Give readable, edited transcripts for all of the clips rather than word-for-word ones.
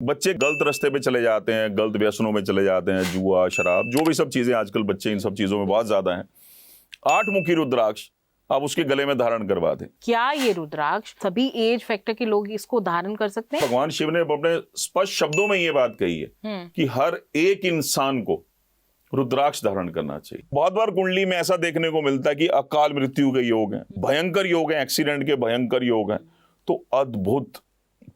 बच्चे गलत रास्ते पे चले जाते हैं, गलत व्यसनों में चले जाते हैं, जुआ, शराब, जो भी सब चीजें आजकल बच्चे इन सब चीजों में बहुत ज्यादा हैं। 8 मुखी रुद्राक्ष आप उसके गले में धारण करवा दें। क्या ये रुद्राक्ष सभी एज फैक्टर के लोग इसको धारण कर सकते हैं? भगवान शिव ने अपने स्पष्ट शब्दों में ये बात कही है कि हर एक इंसान को रुद्राक्ष धारण करना चाहिए। बहुत बार कुंडली में ऐसा देखने को मिलता है कि अकाल मृत्यु के योग हैं, भयंकर योग हैं, एक्सीडेंट के भयंकर योग हैं, तो अद्भुत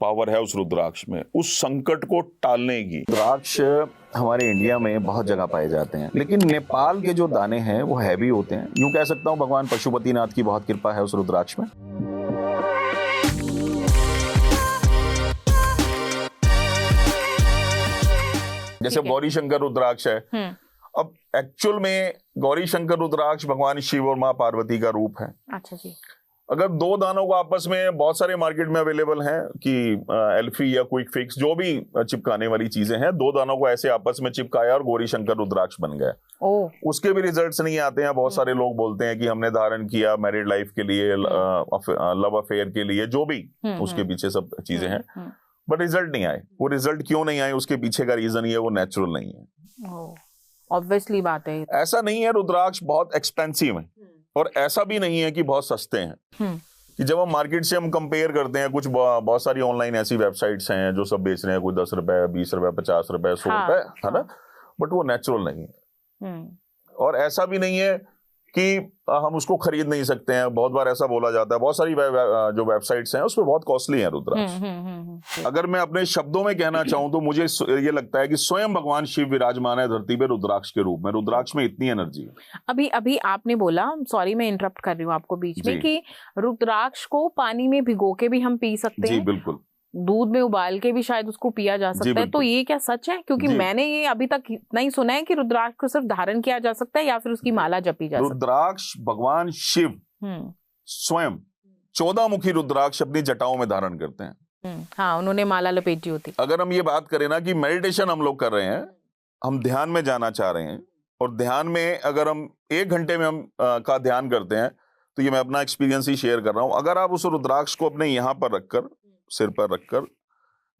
पावर है उस रुद्राक्ष में, उस संकट को टालने की। रुद्राक्ष हमारे इंडिया में बहुत जगह पाए जाते हैं, लेकिन नेपाल के जो दाने हैं वो हैवी होते हैं। यूं कह सकता हूं भगवान पशुपतिनाथ की बहुत कृपा है उस रुद्राक्ष में। जैसे गौरी शंकर रुद्राक्ष है, अब एक्चुअल में गौरी शंकर रुद्राक्ष भगवान शिव और माँ पार्वती का रूप है। अच्छा जी। अगर दो दानों को आपस में, बहुत सारे मार्केट में अवेलेबल हैं कि एल्फी या क्विक फिक्स जो भी चिपकाने वाली चीजें हैं, दो दानों को ऐसे आपस में चिपकाया और गौरी शंकर रुद्राक्ष बन गया। उसके भी रिजल्ट्स नहीं आते हैं। बहुत सारे लोग बोलते हैं कि हमने धारण किया मैरिड लाइफ के लिए, लव अफेयर के लिए, जो भी उसके पीछे सब चीजें हैं, बट रिजल्ट नहीं आए। वो रिजल्ट क्यों नहीं आए, उसके पीछे का रीजन ये वो नेचुरल नहीं है। ऑब्वियसली बात है। ऐसा नहीं है रुद्राक्ष बहुत एक्सपेंसिव है, और ऐसा भी नहीं है कि बहुत सस्ते हैं। कि जब हम मार्केट से हम कंपेयर करते हैं, कुछ बहुत सारी ऑनलाइन ऐसी वेबसाइट्स हैं जो सब बेच रहे हैं, कोई 10 रुपए, 20 रुपए, 50 रुपए, 100 रुपए, है ना, बट वो नेचुरल नहीं है। और ऐसा भी नहीं है कि हम उसको खरीद नहीं सकते हैं। बहुत बार ऐसा बोला जाता है, बहुत सारी जो वेबसाइट्स हैं उसमें बहुत कॉस्टली है रुद्राक्ष। अगर मैं अपने शब्दों में कहना चाहूं तो मुझे ये लगता है कि स्वयं भगवान शिव विराजमान है धरती पे रुद्राक्ष के रूप में। रुद्राक्ष में इतनी एनर्जी है। अभी आपने बोला, सॉरी मैं इंटरप्ट कर रही हूँ आपको बीच में, कि रुद्राक्ष को पानी में भिगो के भी हम पी सकते हैं। जी बिल्कुल। दूध में उबाल के भी शायद उसको पिया जा सकता है। तो ये क्या सच है? क्योंकि मैंने ये अभी तक इतना ही सुना है कि रुद्राक्ष को सिर्फ धारण किया जा सकता है या फिर उसकी माला जपी जा सकती है। रुद्राक्ष भगवान शिव स्वयं 14 मुखी रुद्राक्ष अपनी जटाओं में धारण करते हैं। हाँ, उन्होंने माला लपेटी होती। अगर हम ये बात करें ना कि मेडिटेशन हम लोग कर रहे हैं, हम ध्यान में जाना चाह रहे हैं, और ध्यान में अगर हम 1 घंटे में हम का ध्यान करते हैं, तो ये मैं अपना एक्सपीरियंस ही शेयर कर रहा हूं। अगर आप उस रुद्राक्ष को अपने यहाँ पर रखकर, सिर पर रखकर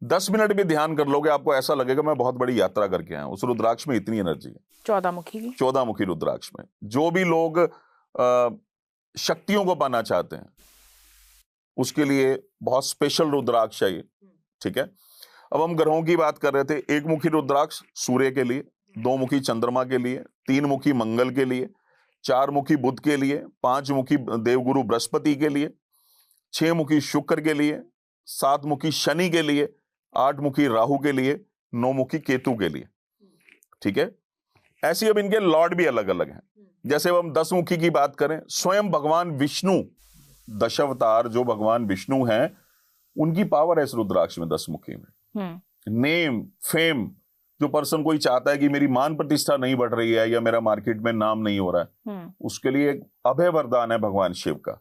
10 मिनट भी ध्यान कर लोगे, आपको ऐसा लगेगा मैं बहुत बड़ी यात्रा करके आया हूं। उस रुद्राक्ष में इतनी एनर्जी है। 14 मुखी रुद्राक्ष में। जो भी लोग शक्तियों को पाना चाहते हैं उसके लिए बहुत स्पेशल रुद्राक्ष है ये, ठीक है। अब हम ग्रहों की बात कर रहे थे। 1 मुखी रुद्राक्ष सूर्य के लिए, 2 मुखी चंद्रमा के लिए, 3 मुखी मंगल के लिए, 4 मुखी बुध के लिए, 5 मुखी देवगुरु बृहस्पति के लिए, 6 मुखी शुक्र के लिए, 7 मुखी शनि के लिए, 8 मुखी राहु के लिए, 9 मुखी केतु के लिए, ठीक है। ऐसी अब इनके लॉर्ड भी अलग अलग हैं। जैसे अब हम 10 मुखी की बात करें, स्वयं भगवान विष्णु, दशावतार जो भगवान विष्णु हैं, उनकी पावर है इस रुद्राक्ष में 10 मुखी में। नेम, फेम, जो पर्सन कोई चाहता है कि मेरी मान प्रतिष्ठा नहीं बढ़ रही है या मेरा मार्केट में नाम नहीं हो रहा है, उसके लिए एक अभय वरदान है भगवान शिव का।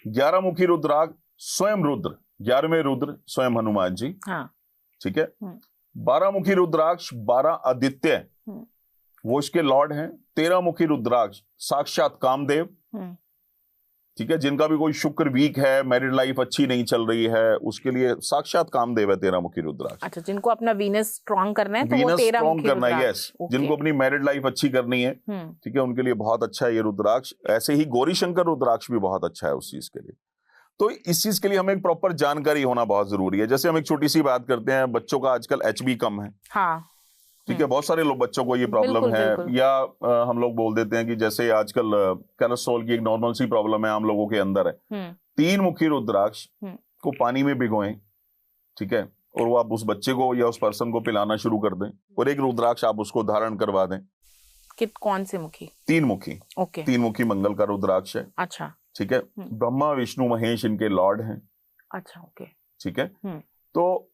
11 मुखी रुद्राक्ष स्वयं रुद्र, 11वें रुद्र स्वयं हनुमान जी, ठीक है। 12 मुखी रुद्राक्ष 12 आदित्य, वो इसके लॉर्ड हैं। 13 मुखी रुद्राक्ष साक्षात कामदेव, ठीक है। जिनका भी कोई शुक्र वीक है, मैरिड लाइफ अच्छी नहीं चल रही है, उसके लिए साक्षात कामदेव है 13 मुखी रुद्राक्ष। अच्छा, जिनको अपना वीनस स्ट्रॉन्ग करना है, तो वो 13 मुखी करना है, यस। जिनको अपनी मैरिड लाइफ अच्छी करनी है, ठीक है, उनके लिए बहुत अच्छा है ये रुद्राक्ष। ऐसे ही गौरी शंकर रुद्राक्ष भी बहुत अच्छा है उस चीज के लिए। तो इस चीज के लिए हमें एक प्रॉपर जानकारी होना बहुत जरूरी है। जैसे हम एक छोटी सी बात करते हैं, बच्चों का आजकल HB कम है, हाँ, ठीक है। बहुत सारे लोग बच्चों को ये प्रॉब्लम है, या हम लोग बोल देते हैं कि जैसे आजकल कोलेस्ट्रॉल की एक नॉर्मल सी प्रॉब्लम है आम लोगों के अंदर है। 3 मुखी रुद्राक्ष को पानी में भिगोएं, ठीक है, और वो आप उस बच्चे को या उस पर्सन को पिलाना शुरू कर दें, और 1 रुद्राक्ष आप उसको धारण करवा दें। कौन से मुखी? 3 मुखी। ओके। 3 मुखी मंगल का रुद्राक्ष है। अच्छा, ठीक है। ब्रह्मा विष्णु महेश इनके लॉर्ड हैं। अच्छा, ओके, ठीक है। तो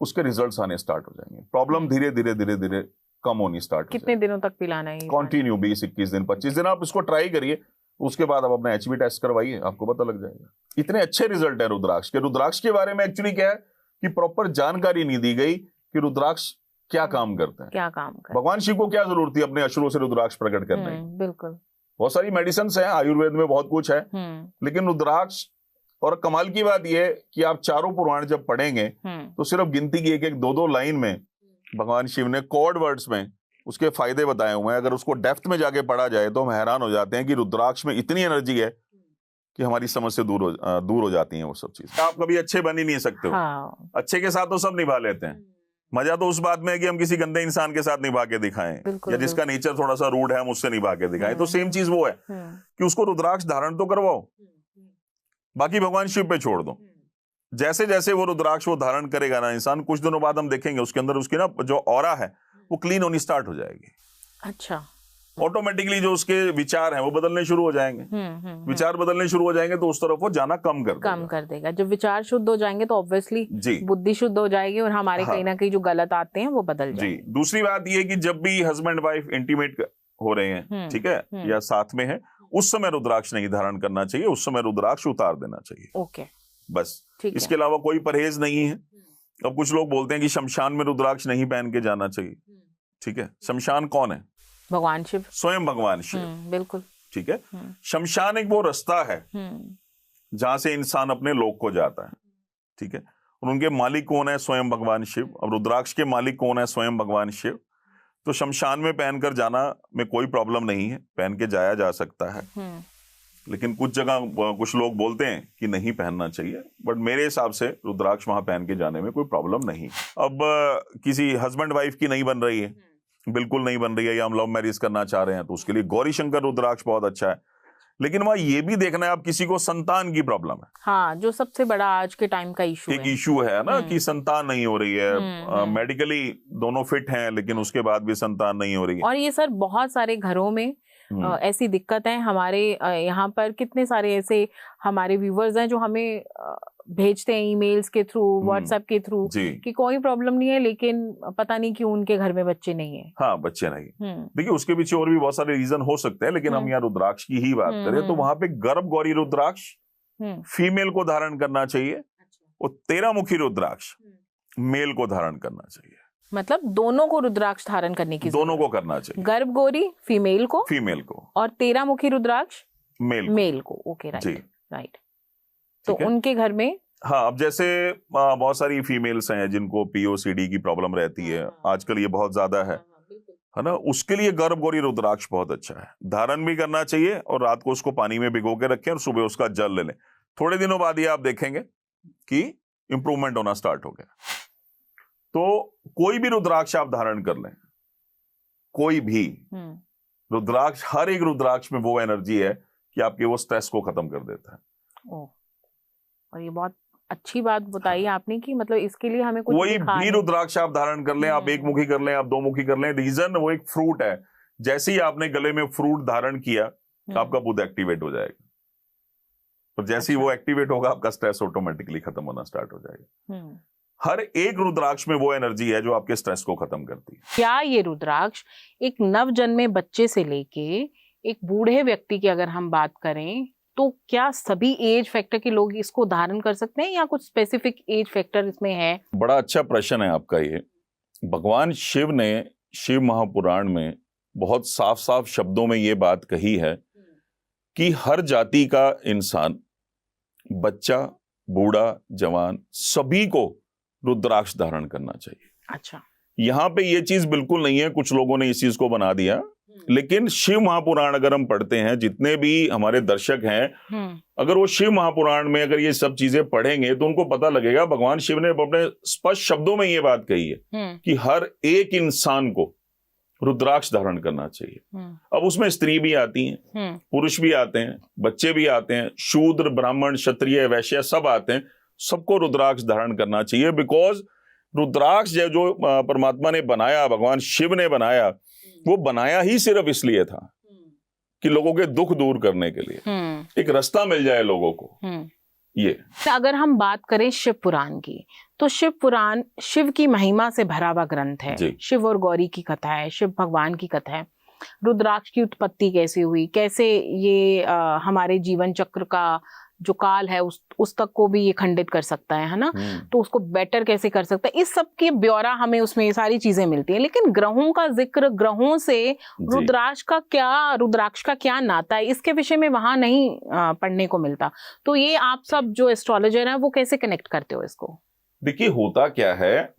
उसके रिजल्ट्स आने स्टार्ट हो जाएंगे। प्रॉब्लम धीरे धीरे धीरे धीरे कम होनी स्टार्ट। कितने दिनों तक पिलाना है? कंटिन्यू 20-21 दिन, 25 दिन आप इसको ट्राई करिए। उसके बाद आप अपना HB टेस्ट करवाइए, आपको पता लग जाएगा। इतने अच्छे रिजल्ट है रुद्राक्ष के। रुद्राक्ष के बारे में एक्चुअली क्या है कि प्रॉपर जानकारी नहीं दी गई कि रुद्राक्ष क्या काम करते हैं, क्या काम करते हैं। भगवान शिव को क्या जरूरत थी अपने अश्रुओं से रुद्राक्ष प्रकट करने की? बिल्कुल। बहुत सारी मेडिसिन है, आयुर्वेद में बहुत कुछ है, लेकिन रुद्राक्ष और कमाल की बात यह है कि आप चारों पुराण जब पढ़ेंगे तो सिर्फ गिनती की एक एक दो दो लाइन में भगवान शिव ने कोड वर्ड्स में उसके फायदे बताए हुए हैं। अगर उसको डेप्थ में जाके पढ़ा जाए तो हम हैरान हो जाते हैं कि रुद्राक्ष में इतनी एनर्जी है कि हमारी समझ से दूर हो जाती हैं वो सब चीज। आप कभी अच्छे बन ही नहीं सकते हो। हाँ। अच्छे के साथ तो सब निभा लेते हैं, मजा तो उस बात में है कि हम किसी गंदे इंसान के साथ निभा के दिखाएं या जिसका नेचर थोड़ा सा रूड है हम उससे निभा के दिखाएं। तो सेम चीज वो है कि उसको रुद्राक्ष धारण तो करवाओ, बाकी भगवान शिव पे छोड़ दो। जैसे जैसे वो रुद्राक्ष वो धारण करेगा ना इंसान, कुछ दिनों बाद हम देखेंगे उसके अंदर उसकी ना जो ऑरा है वो क्लीन होनी स्टार्ट हो जाएगी। अच्छा। ऑटोमेटिकली जो उसके विचार हैं वो बदलने शुरू हो जाएंगे। विचार बदलने शुरू हो जाएंगे तो उस तरफ वो जाना कम कर देगा। जब विचार शुद्ध हो जाएंगे तो ऑब्वियसली बुद्धि शुद्ध हो जाएगी और हमारे कहीं ना कहीं जो गलत आते हैं वो बदल जाएंगे। जी। दूसरी बात ये कि जब भी हस्बैंड वाइफ इंटीमेट हो रहे हैं, ठीक है, या साथ में है, उस समय रुद्राक्ष नहीं धारण करना चाहिए, उस समय रुद्राक्ष उतार देना चाहिए। ओके, बस इसके अलावा कोई परहेज नहीं है। अब कुछ लोग बोलते हैं कि शमशान में रुद्राक्ष नहीं पहन के जाना चाहिए। ठीक है, शमशान कौन है? भगवान शिव, स्वयं भगवान शिव। बिल्कुल ठीक है। शमशान एक वो रास्ता है जहां से इंसान अपने लोक को जाता है। ठीक है, और उनके मालिक कौन है? स्वयं भगवान शिव। अब रुद्राक्ष के मालिक कौन है? स्वयं भगवान शिव। तो शमशान में पहनकर जाना में कोई प्रॉब्लम नहीं है, पहन के जाया जा सकता है। लेकिन कुछ जगह कुछ लोग बोलते हैं कि नहीं पहनना चाहिए, बट मेरे हिसाब से रुद्राक्ष वहां पहन के जाने में कोई प्रॉब्लम नहीं। अब किसी हस्बैंड वाइफ की नहीं बन रही है, बिल्कुल नहीं बन रही है, या हम लव मैरिज करना चाह रहे हैं, तो उसके लिए गौरी शंकर रुद्राक्ष बहुत अच्छा है। लेकिन वहां ये भी देखना है आप किसी को संतान की प्रॉब्लम है। हाँ, जो सबसे बड़ा आज के टाइम का इशू है। एक इशू है ना कि संतान नहीं हो रही है, मेडिकली दोनों फिट हैं लेकिन उसके बाद भी संतान नहीं हो रही है। और ये सर बहुत सारे घरों में ऐसी दिक्कत है। हमारे यहाँ पर कितने सारे ऐसे हमारे व्यूवर्स हैं जो हमें भेजते हैं ईमेल्स के थ्रू, व्हाट्सएप के थ्रू कि कोई प्रॉब्लम नहीं है लेकिन पता नहीं क्यों उनके घर में बच्चे नहीं है। हाँ, बच्चे नहीं। देखिए उसके पीछे और भी बहुत सारे रीजन हो सकते हैं, लेकिन हम यहाँ रुद्राक्ष की ही बात करें तो वहां पे गर्भ गौरी रुद्राक्ष फीमेल को धारण करना चाहिए और 13 मुखी रुद्राक्ष मेल को धारण करना चाहिए। मतलब दोनों को रुद्राक्ष धारण करने की दोनों को करना चाहिए। गर्भ गौरी फीमेल को और 13 मुखी रुद्राक्ष मेल को। Okay, right. तो उनके घर में हाँ, अब जैसे बहुत सारी फीमेल्स हैं जिनको पीओसीडी की प्रॉब्लम रहती है, आजकल ये बहुत ज्यादा है ना, उसके लिए गर्भ गौरी रुद्राक्ष बहुत अच्छा है, धारण भी करना चाहिए और रात को उसको पानी में भिगो के रखें और सुबह उसका जल ले लें। थोड़े दिनों बाद ये आप देखेंगे कि इंप्रूवमेंट होना स्टार्ट हो गया। तो कोई भी रुद्राक्ष आप धारण कर लें, कोई भी रुद्राक्ष, हर एक रुद्राक्ष में वो एनर्जी है कि आपके वो स्ट्रेस को खत्म कर देता है। और ये बहुत अच्छी बात बताई आपने कि मतलब इसके लिए हमें कुछ कोई भी रुद्राक्ष आप धारण कर लें, आप एक मुखी कर लें, आप दो मुखी कर लें, रीजन वो एक फ्रूट है। जैसे ही आपने गले में फ्रूट धारण किया आपका बुध एक्टिवेट हो जाएगा, और जैसे ही वो एक्टिवेट होगा आपका स्ट्रेस ऑटोमेटिकली खत्म होना स्टार्ट हो जाएगा। हर एक रुद्राक्ष में वो एनर्जी है जो आपके स्ट्रेस को खत्म करती है। क्या ये रुद्राक्ष एक नवजन्मे बच्चे से लेके एक बूढ़े व्यक्ति की अगर हम बात करें तो क्या सभी एज फैक्टर के लोग इसको धारण कर सकते हैं या कुछ स्पेसिफिक एज फैक्टर इसमें है? बड़ा अच्छा प्रश्न है आपका ये। भगवान शिव ने शिव महापुराण में बहुत साफ साफ शब्दों में ये बात कही है कि हर जाति का इंसान, बच्चा, बूढ़ा, जवान, सभी को रुद्राक्ष धारण करना चाहिए। अच्छा, यहां पे ये चीज बिल्कुल नहीं है, कुछ लोगों ने इस चीज को बना दिया, लेकिन शिव महापुराण अगर हम पढ़ते हैं, जितने भी हमारे दर्शक हैं, अगर वो शिव महापुराण में अगर ये सब चीजें पढ़ेंगे तो उनको पता लगेगा भगवान शिव ने अपने स्पष्ट शब्दों में ये बात कही है कि हर एक इंसान को रुद्राक्ष धारण करना चाहिए। अब उसमें स्त्री भी आती हैं, पुरुष भी आते हैं, बच्चे भी आते हैं, शूद्र, ब्राह्मण, क्षत्रिय, वैश्य सब आते हैं, सबको रुद्राक्ष धारण करना चाहिए। बिकॉज रुद्राक्ष जो परमात्मा ने बनाया, भगवान शिव ने बनाया, वो बनाया ही सिर्फ इसलिए था कि लोगों के दुख दूर करने के लिए एक रास्ता मिल जाए लोगों को। ये अगर हम बात करें शिव पुराण की, तो शिव पुराण शिव की महिमा से भरा हुआ ग्रंथ है। शिव और गौरी की कथा है, शिव भगवान की कथा है। रुद्राक्ष की उत्पत्ति कैसे हुई, कैसे ये हमारे जीवन चक्र का जो काल है उस तक को भी ये खंडित कर सकता है ना, तो उसको बेटर कैसे कर सकता है, इस सब की ब्यौरा हमें उसमें ये सारी चीजें मिलती हैं। लेकिन ग्रहों का जिक्र, ग्रहों से रुद्राक्ष का क्या नाता है, इसके विषय में वहां नहीं पढ़ने को मिलता। तो ये आप सब जो एस्ट्रोलॉजर हैं वो कैसे कनेक्ट करते हो इसको? देखिए होता क्या है,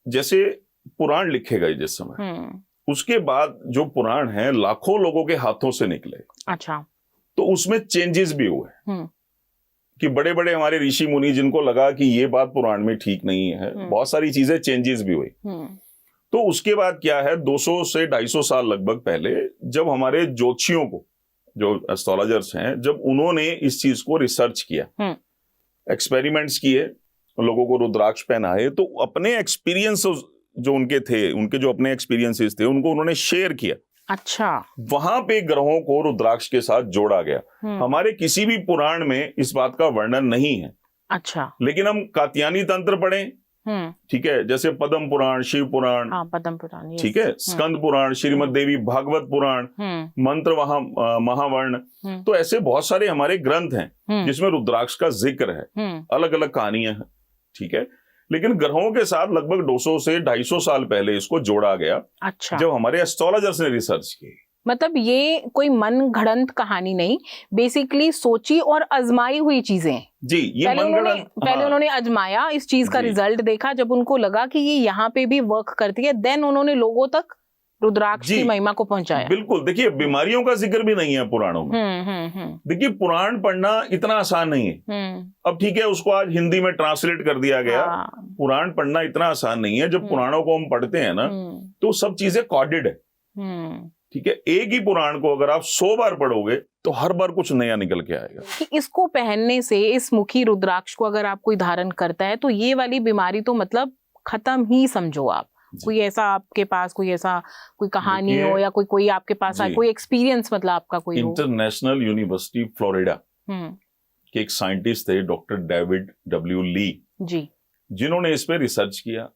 जैसे पुराण लिखे गए जिस समय, उसके बाद जो पुराण है लाखों लोगों के हाथों से निकले। अच्छा। तो उसमें चेंजेस भी हुए कि बड़े बड़े हमारे ऋषि मुनि जिनको लगा कि ये बात पुराण में ठीक नहीं है, बहुत सारी चीजें चेंजेस भी हुई। तो उसके बाद क्या है, 200 से 250 साल लगभग पहले जब हमारे ज्योतिषियों को, जो एस्ट्रोलॉजर्स हैं, जब उन्होंने इस चीज को रिसर्च किया, एक्सपेरिमेंट्स किए, लोगों को रुद्राक्ष पहनाए, तो अपने एक्सपीरियंस जो उनके थे, उनके जो अपने एक्सपीरियंसेस थे, उनको उन्होंने शेयर किया। अच्छा। वहां पे ग्रहों को रुद्राक्ष के साथ जोड़ा गया। हमारे किसी भी पुराण में इस बात का वर्णन नहीं है। अच्छा। लेकिन हम कात्यायनी तंत्र पढ़ें, ठीक है, जैसे पद्म पुराण, शिव पुराण, पद्म पुराण, ठीक है, स्कंद पुराण, श्रीमद देवी भागवत पुराण, मंत्र महावर्ण, तो ऐसे बहुत सारे हमारे ग्रंथ हैं जिसमें रुद्राक्ष का जिक्र है, अलग अलग कहानियां हैं, ठीक है। लेकिन ग्रहों के साथ लगभग 200 से 250 साल पहले इसको जोड़ा गया। अच्छा। जब हमारे एस्ट्रोलॉजर्स ने रिसर्च की। मतलब ये कोई मन घड़ंत कहानी नहीं, बेसिकली सोची और आजमाई हुई चीजें। जी, ये पहले उन्होंने आजमाया, इस चीज का रिजल्ट देखा, जब उनको लगा कि ये यहाँ पे भी वर्क करती है, देन उन्होंने लोगों तक रुद्राक्ष की महिमा को पहुंचाया। बिल्कुल। देखिए बीमारियों का जिक्र भी नहीं है पुराणों में। देखिए पुराण पढ़ना इतना आसान नहीं है। अब ठीक है, उसको आज हिंदी में ट्रांसलेट कर दिया गया। पुराण पढ़ना इतना आसान नहीं है। जब पुराणों को हम पढ़ते हैं ना, तो सब चीजें कॉर्डेड है, ठीक है। एक ही पुराण को अगर आप 100 बार पढ़ोगे तो हर बार कुछ नया निकल के आएगा। कि इसको पहनने से, इस मुखी रुद्राक्ष को अगर आप कोई धारण करता है तो ये वाली बीमारी तो मतलब खत्म ही समझो आप। कोई ऐसा आपके पास कोई कहानी हो या कोई आपके पास कोई एक्सपीरियंस, मतलब आपका कोई इंटरनेशनल यूनिवर्सिटी फ्लोरिडा के एक साइंटिस्ट थे, डॉक्टर डेविड डब्ल्यू ली जी, जिन्होंने इस पे रिसर्च किया।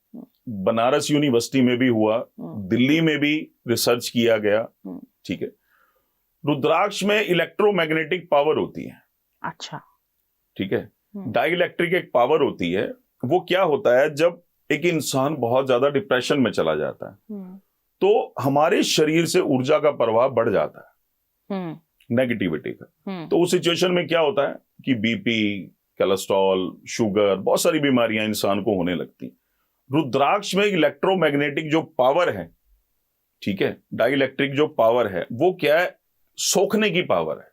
बनारस यूनिवर्सिटी में भी हुआ, दिल्ली में भी रिसर्च किया गया, ठीक है। रुद्राक्ष में इलेक्ट्रोमैग्नेटिक पावर होती है। अच्छा, ठीक है। डाइइलेक्ट्रिक एक पावर होती है। वो क्या होता है, जब एक इंसान बहुत ज्यादा डिप्रेशन में चला जाता है तो हमारे शरीर से ऊर्जा का प्रवाह बढ़ जाता है, नेगेटिविटी का। तो उस सिचुएशन में क्या होता है कि बीपी, कोलेस्ट्रॉल, शुगर, बहुत सारी बीमारियां इंसान को होने लगती। रुद्राक्ष में इलेक्ट्रोमैग्नेटिक जो पावर है, ठीक है, डाइइलेक्ट्रिक जो पावर है, वो क्या है, सोखने की पावर है।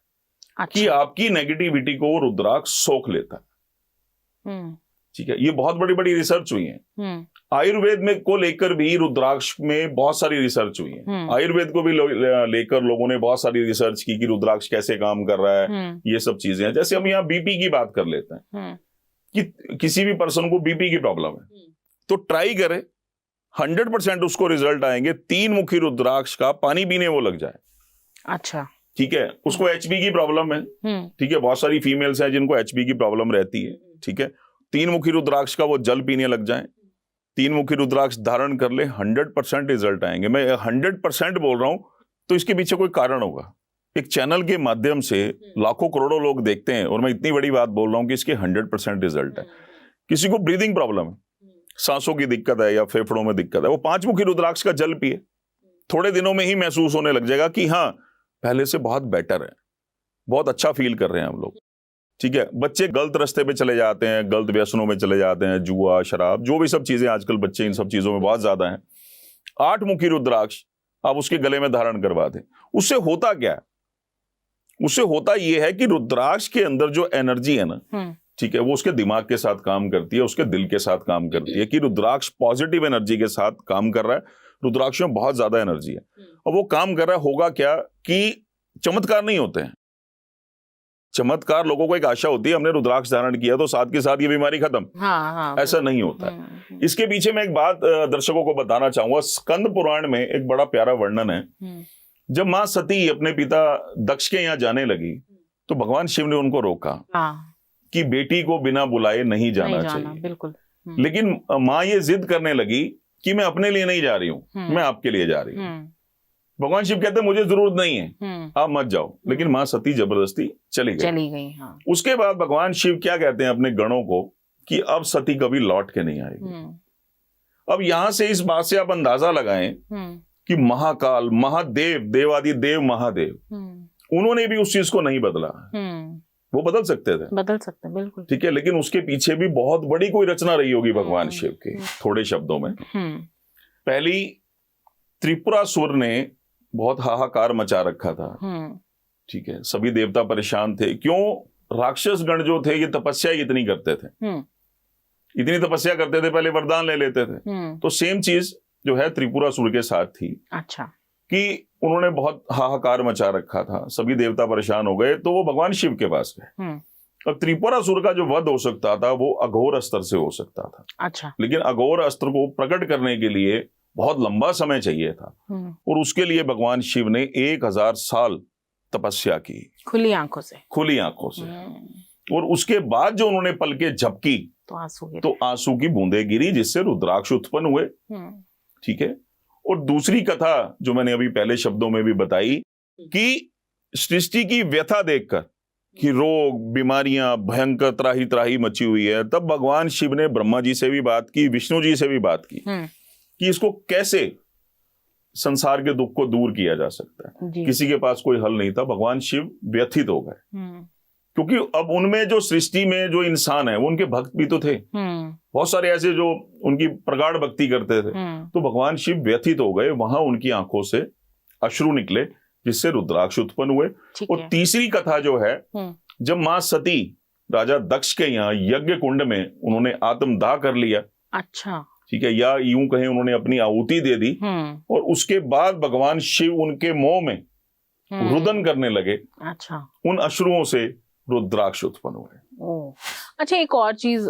अच्छा। कि आपकी नेगेटिविटी को रुद्राक्ष सोख लेता है, ठीक है। ये बहुत बड़ी बड़ी रिसर्च हुई है। आयुर्वेद में को लेकर भी रुद्राक्ष में बहुत सारी रिसर्च हुई है। आयुर्वेद को भी लेकर लोगों ने बहुत सारी रिसर्च की कि रुद्राक्ष कैसे काम कर रहा है, ये सब चीजें हैं। जैसे हम यहाँ बीपी की बात कर लेते हैं कि किसी भी पर्सन को बीपी की प्रॉब्लम है तो ट्राई करें, 100% उसको रिजल्ट आएंगे 3 मुखी रुद्राक्ष का पानी पीने वो लग जाए। अच्छा, ठीक है। उसको एचपी की प्रॉब्लम है, ठीक है, बहुत सारी फीमेल्स हैं जिनको एचपी की प्रॉब्लम रहती है, ठीक है। 3 मुखी रुद्राक्ष का वो जल पीने लग जाए, 3 मुखी रुद्राक्ष धारण कर ले, 100% रिजल्ट आएंगे। मैं 100% बोल रहा हूं तो इसके पीछे कोई कारण होगा। एक चैनल के माध्यम से लाखों करोड़ों लोग देखते हैं और मैं इतनी बड़ी बात बोल रहा हूं कि इसके 100% रिजल्ट है। किसी को ब्रीदिंग प्रॉब्लम है, सांसों की दिक्कत है या फेफड़ों में दिक्कत है, वो 5 मुखी रुद्राक्ष का जल पिए, थोड़े दिनों में ही महसूस होने लग जाएगा कि हाँ पहले से बहुत बेटर है, बहुत अच्छा फील कर रहे हैं हम लोग, ठीक है। बच्चे गलत रास्ते पे चले जाते हैं, गलत व्यसनों में चले जाते हैं, जुआ, शराब, जो भी सब चीजें आजकल बच्चे इन सब चीजों में बहुत ज्यादा हैं। 8 मुखी रुद्राक्ष आप उसके गले में धारण करवा दें। उससे होता क्या है, उससे होता यह है कि रुद्राक्ष के अंदर जो एनर्जी है ना, ठीक है, वो उसके दिमाग के साथ काम करती है, उसके दिल के साथ काम करती है कि रुद्राक्ष पॉजिटिव एनर्जी के साथ काम कर रहा है। रुद्राक्ष में बहुत ज्यादा एनर्जी है और वो काम कर रहा है। होगा क्या कि चमत्कार नहीं होते हैं। चमत्कार लोगों को एक आशा होती है, हमने रुद्राक्ष धारण किया तो साथ के साथ ये बीमारी खत्म। हाँ, ऐसा नहीं होता है। इसके पीछे मैं एक बात दर्शकों को बताना चाहूंगा। स्कंद पुराण में एक बड़ा प्यारा वर्णन है। जब माँ सती अपने पिता दक्ष के यहाँ जाने लगी तो भगवान शिव ने उनको रोका कि बेटी को बिना बुलाए नहीं जाना चाहिए। बिल्कुल। लेकिन माँ ये जिद करने लगी कि मैं अपने लिए नहीं जा रही हूँ, मैं आपके लिए जा रही हूँ। भगवान शिव कहते मुझे जरूरत नहीं है, आप मत जाओ, लेकिन माँ सती जबरदस्ती चली गई। हाँ। उसके बाद भगवान शिव क्या कहते हैं अपने गणों को कि अब सती कभी लौट के नहीं आएगी। अब यहां से इस बात से आप अंदाजा लगाएं कि महाकाल, महादेव, देवादिदेव महादेव, उन्होंने भी उस चीज को नहीं बदला। वो बदल सकते थे, बिल्कुल ठीक है, लेकिन उसके पीछे भी बहुत बड़ी कोई रचना रही होगी भगवान शिव की। थोड़े शब्दों में, पहली त्रिपुरासुर ने बहुत हाहाकार मचा रखा था, ठीक है, सभी देवता परेशान थे। क्यों? राक्षस गण जो थे ये तपस्या इतनी करते थे, इतनी तपस्या करते थे, पहले वरदान ले लेते थे। तो सेम चीज जो है त्रिपुरासुर के साथ थी। अच्छा। कि उन्होंने बहुत हाहाकार मचा रखा था, सभी देवता परेशान हो गए, तो वो भगवान शिव के पास गए। अब त्रिपुरासुर का जो वध हो सकता था वो अघोर अस्त्र से हो सकता था। अच्छा। लेकिन अघोर अस्त्र को प्रकट करने के लिए बहुत लंबा समय चाहिए था, और उसके लिए भगवान शिव ने 1000 साल तपस्या की, खुली आंखों से। और उसके बाद जो उन्होंने पलके झपकी तो आंसू की बूंदें गिरी, जिससे रुद्राक्ष उत्पन्न हुए, ठीक है। और दूसरी कथा जो मैंने अभी पहले शब्दों में भी बताई कि सृष्टि की व्यथा देखकर कि रोग, बीमारियां, भयंकर त्राही त्राही मची हुई है, तब भगवान शिव ने ब्रह्मा जी से भी बात की, विष्णु जी से भी बात की कि इसको कैसे संसार के दुख को दूर किया जा सकता है। किसी के पास कोई हल नहीं था। भगवान शिव व्यथित हो गए, क्योंकि अब उनमें जो सृष्टि में जो इंसान है वो उनके भक्त भी तो थे, बहुत सारे ऐसे जो उनकी प्रगाढ़ भक्ति करते थे। तो भगवान शिव व्यथित हो गए, वहां उनकी आंखों से अश्रु निकले, जिससे रुद्राक्ष उत्पन्न हुए। और तीसरी कथा जो है, जब मां सती राजा दक्ष के यहाँ यज्ञ कुंड में उन्होंने आत्मदाह कर लिया, अच्छा, ठीक है, या यूं कहें उन्होंने अपनी आहुति दे दी, और उसके बाद भगवान शिव उनके मुंह में रुदन करने लगे। अच्छा। उन अश्रुओं से रुद्राक्ष उत्पन्न हुए। अच्छा, एक और चीज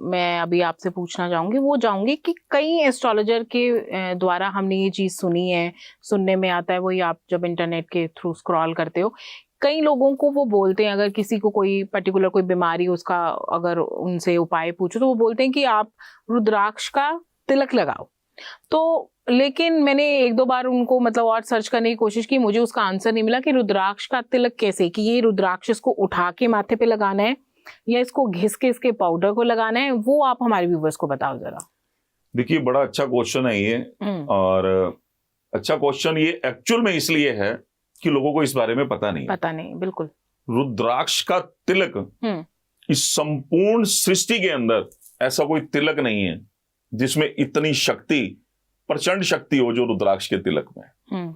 मैं अभी आपसे पूछना चाहूंगी कि कई एस्ट्रोलॉजर के द्वारा हमने ये चीज सुनी है, सुनने में आता है, वही आप जब इंटरनेट के थ्रू स्क्रॉल करते हो, कई लोगों को वो बोलते हैं, अगर किसी को कोई पर्टिकुलर कोई बीमारी, उसका अगर उनसे उपाय पूछो तो वो बोलते हैं कि आप रुद्राक्ष का तिलक लगाओ। तो लेकिन मैंने 1-2 बार उनको मतलब और सर्च करने की कोशिश की, मुझे उसका आंसर नहीं मिला कि रुद्राक्ष का तिलक कैसे, कि ये रुद्राक्ष इसको उठा के माथे पे लगाना है या इसको घिस के इसके पाउडर को लगाना है, वो आप हमारे व्यूवर्स को बताओ जरा। देखिए, बड़ा अच्छा क्वेश्चन है ये, और अच्छा क्वेश्चन ये एक्चुअल में इसलिए है कि लोगों को इस बारे में पता नहीं। बिल्कुल। रुद्राक्ष का तिलक, इस संपूर्ण सृष्टि के अंदर ऐसा कोई तिलक नहीं है जिसमें इतनी शक्ति, प्रचंड शक्ति हो जो रुद्राक्ष के तिलक में।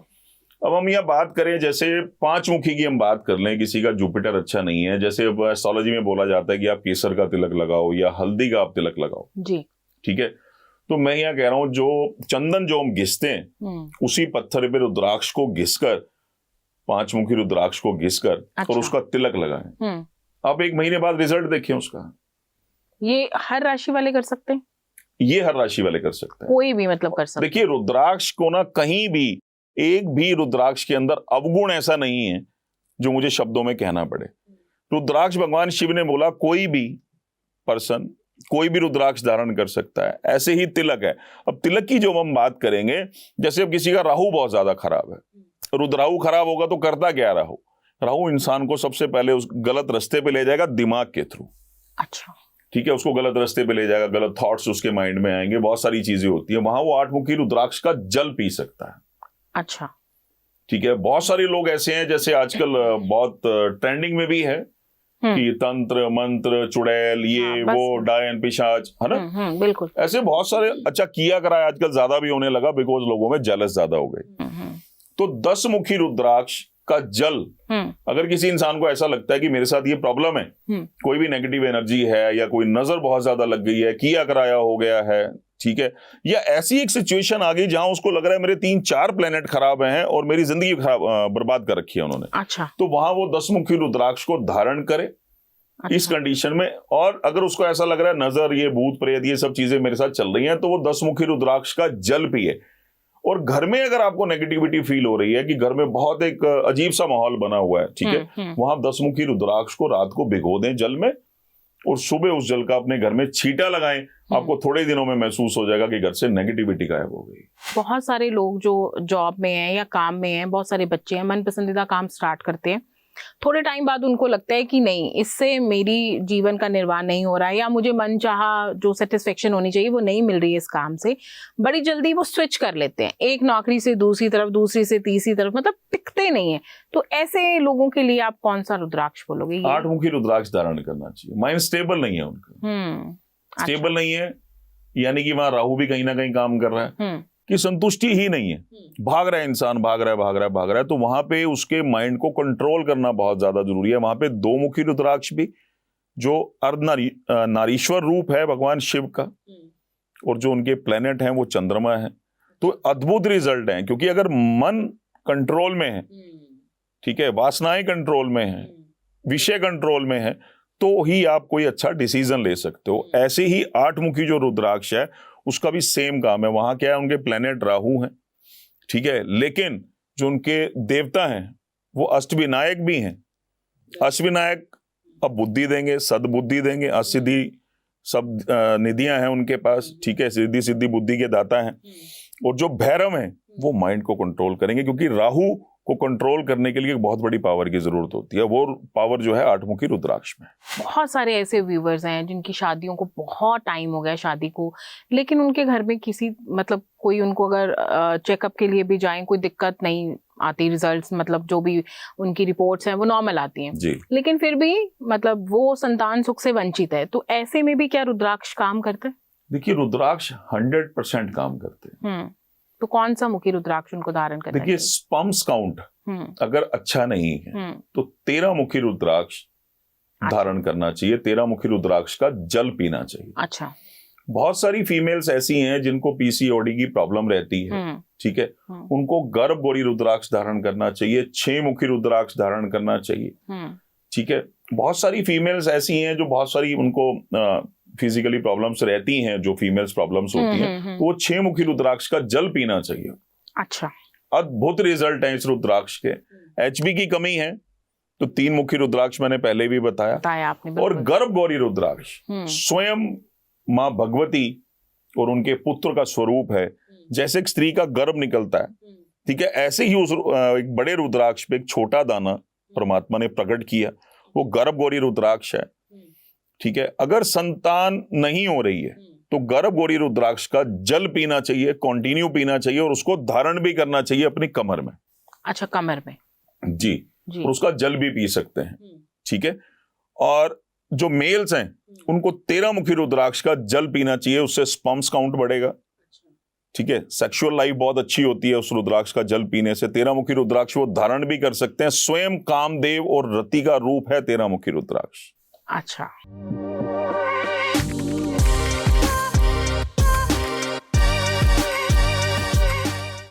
अब हम यह बात करें, जैसे 5 मुखी की हम बात कर लें, किसी का जुपिटर अच्छा नहीं है, जैसे एस्ट्रोलॉजी में बोला जाता है कि आप केसर का तिलक लगाओ या हल्दी का आप तिलक लगाओ जी, ठीक है। तो मैं यह कह रहा हूं, जो चंदन जो हम घिसते हैं, उसी पत्थर पे रुद्राक्ष को घिसकर, 5 मुखी रुद्राक्ष को घिसकर, अच्छा, और उसका तिलक लगाएं। आप 1 महीने बाद रिजल्ट देखें उसका। ये हर राशि वाले कर सकते हैं? ये हर राशि वाले कर सकते हैं, कोई भी मतलब कर सकते हैं। देखिए, रुद्राक्ष को ना कहीं भी, एक भी रुद्राक्ष के अंदर अवगुण ऐसा नहीं है जो मुझे शब्दों में कहना पड़े। रुद्राक्ष, भगवान शिव ने बोला कोई भी पर्सन कोई भी रुद्राक्ष धारण कर सकता है। ऐसे ही तिलक है। अब तिलक की जो हम बात करेंगे, जैसे अब किसी का राहु बहुत ज्यादा खराब है, रुद्राहु खराब होगा तो करता क्या राहु? राहु इंसान को सबसे पहले उस गलत रास्ते पे ले जाएगा दिमाग के थ्रू। अच्छा, ठीक है, उसको गलत रास्ते पे ले जाएगा, गलत थॉट्स उसके माइंड में आएंगे, बहुत सारी चीजें होती है। वहां वो 8 मुखी रुद्राक्ष का जल पी सकता है। अच्छा, ठीक है। बहुत सारे लोग ऐसे हैं, जैसे आजकल बहुत ट्रेंडिंग में भी है कि तंत्र मंत्र चुड़ैल, ये वो डायन पिशाच, है ना, बिल्कुल ऐसे बहुत सारे। अच्छा, किया कराया आजकल ज्यादा भी होने लगा, बिकॉज लोगों में जेलस ज्यादा हो गए। तो 10 मुखी रुद्राक्ष का जल, अगर किसी इंसान को ऐसा लगता है कि मेरे साथ ये प्रॉब्लम है, कोई भी नेगेटिव एनर्जी है, या कोई नजर बहुत ज्यादा लग गई है, किया कराया हो गया है, ठीक है, या ऐसी एक सिचुएशन आ गई जहां उसको लग रहा है मेरे 3-4 प्लेनेट खराब हैं और मेरी जिंदगी बर्बाद कर रखी है उन्होंने, अच्छा, तो वहां वो 10 मुखी रुद्राक्ष को धारण करे। अच्छा। इस कंडीशन में, और अगर उसको ऐसा लग रहा है नजर, ये भूत प्रेत, ये सब चीजें मेरे साथ चल रही हैं, तो वो 10 मुखी रुद्राक्ष का जल पिए। और घर में अगर आपको नेगेटिविटी फील हो रही है कि घर में बहुत एक अजीब सा माहौल बना हुआ है, ठीक है, वहां 10 मुखी रुद्राक्ष को रात को भिगो दें जल में, और सुबह उस जल का अपने घर में छींटा लगाएं। आपको थोड़े दिनों में महसूस हो जाएगा कि घर से नेगेटिविटी गायब हो गई। बहुत सारे लोग जो जॉब में हैं या काम में हैं, बहुत सारे बच्चे हैं, मन पसंदीदा काम स्टार्ट करते हैं, थोड़े टाइम बाद उनको लगता है कि नहीं, इससे मेरी जीवन का निर्वाह नहीं हो रहा है, या मुझे मन चाहा जो सेटिस्फेक्शन होनी चाहिए वो नहीं मिल रही है इस काम से। बड़ी जल्दी वो स्विच कर लेते हैं, एक नौकरी से दूसरी तरफ, दूसरी से तीसरी तरफ, मतलब टिकते नहीं है। तो ऐसे लोगों के लिए आप कौन सा रुद्राक्ष बोलोगे? 8 मुखी रुद्राक्ष धारण करना चाहिए। माइंड स्टेबल नहीं है उनका, स्टेबल नहीं है, यानी कि वहां राहु भी कहीं ना कहीं काम कर रहा है कि संतुष्टि ही नहीं है, भाग रहा है इंसान, भाग रहा है। तो वहां पे उसके माइंड को कंट्रोल करना बहुत ज्यादा जरूरी है। वहां पे 2 मुखी रुद्राक्ष भी, जो नारीश्वर रूप है भगवान शिव का, और जो उनके प्लेनेट हैं वो चंद्रमा है, तो अद्भुत रिजल्ट हैं। क्योंकि अगर मन कंट्रोल में है, ठीक है, वासनाएं कंट्रोल में है, विषय कंट्रोल में है, तो ही आप कोई अच्छा डिसीजन ले सकते हो। ऐसे ही 8 मुखी जो रुद्राक्ष है उसका भी सेम काम है। वहां क्या है, उनके प्लेनेट राहु हैं, ठीक है, लेकिन जो उनके देवता हैं वो अष्टविनायक भी हैं। अष्टविनायक अब बुद्धि देंगे, सद्बुद्धि देंगे, असिद्धि सब निधियां हैं उनके पास, ठीक है, सिद्धि सिद्धि बुद्धि के दाता हैं। और जो भैरव हैं वो माइंड को कंट्रोल करेंगे, क्योंकि राहु को कंट्रोल करने के लिए बहुत बड़ी पावर की जरूरत होती है। वो पावर जो है 8 मुखी रुद्राक्ष में। बहुत सारे ऐसे व्यूवर्स हैं जिनकी शादियों को बहुत टाइम हो गया शादी को, लेकिन उनके घर में किसी मतलब कोई उनको अगर चेकअप के लिए भी जाएं कोई दिक्कत नहीं आती, रिजल्ट्स मतलब जो भी उनकी रिपोर्ट्स हैं वो नॉर्मल आती हैं जी। लेकिन फिर भी मतलब वो संतान सुख से वंचित है। तो ऐसे में भी क्या रुद्राक्ष काम करते हैं? देखिए, रुद्राक्ष 100% काम करते हैं। तो कौन सा मुखी रुद्राक्ष उनको धारण करना चाहिए? देखिए, स्पर्म्स काउंट अगर अच्छा नहीं है तो 13 मुखी रुद्राक्ष धारण करना चाहिए। 13 मुखी रुद्राक्ष का जल पीना चाहिए। अच्छा। बहुत सारी फीमेल्स ऐसी हैं जिनको पीसीओडी की प्रॉब्लम रहती है, ठीक है, उनको गर्भगौरी रुद्राक्ष धारण करना चाहिए, 6 मुखी रुद्राक्ष धारण करना चाहिए, ठीक है। बहुत सारी फीमेल्स ऐसी हैं जो बहुत सारी उनको फिजिकली प्रॉब्लम्स रहती हैं, जो फीमेल्स प्रॉब्लम्स होती हैं, तो वो 6 मुखी रुद्राक्ष का जल पीना चाहिए। अच्छा। अद्भुत रिजल्ट है इस रुद्राक्ष के। एचबी की कमी है तो 3 मुखी रुद्राक्ष मैंने पहले भी बताया आपने। और गर्भगौरी रुद्राक्ष स्वयं माँ भगवती और उनके पुत्र का स्वरूप है। जैसे एक स्त्री का गर्भ निकलता है, ठीक है, ऐसे ही उस एक बड़े रुद्राक्ष पे एक छोटा दाना परमात्मा ने प्रकट किया, वो गर्भगौरी रुद्राक्ष है, ठीक है। अगर संतान नहीं हो रही है तो गर्भगौरी रुद्राक्ष का जल पीना चाहिए, कंटिन्यू पीना चाहिए, और उसको धारण भी करना चाहिए अपनी कमर में। अच्छा, कमर में? जी। और उसका जल भी पी सकते हैं, ठीक है। और जो मेल्स हैं उनको 13 मुखी रुद्राक्ष का जल पीना चाहिए, उससे स्पर्म्स काउंट बढ़ेगा, ठीक है, सेक्सुअल लाइफ बहुत अच्छी होती है उस रुद्राक्ष का जल पीने से। 13 मुखी रुद्राक्ष वो धारण भी कर सकते हैं। स्वयं कामदेव और रति का रूप है 13 मुखी रुद्राक्ष। अच्छा।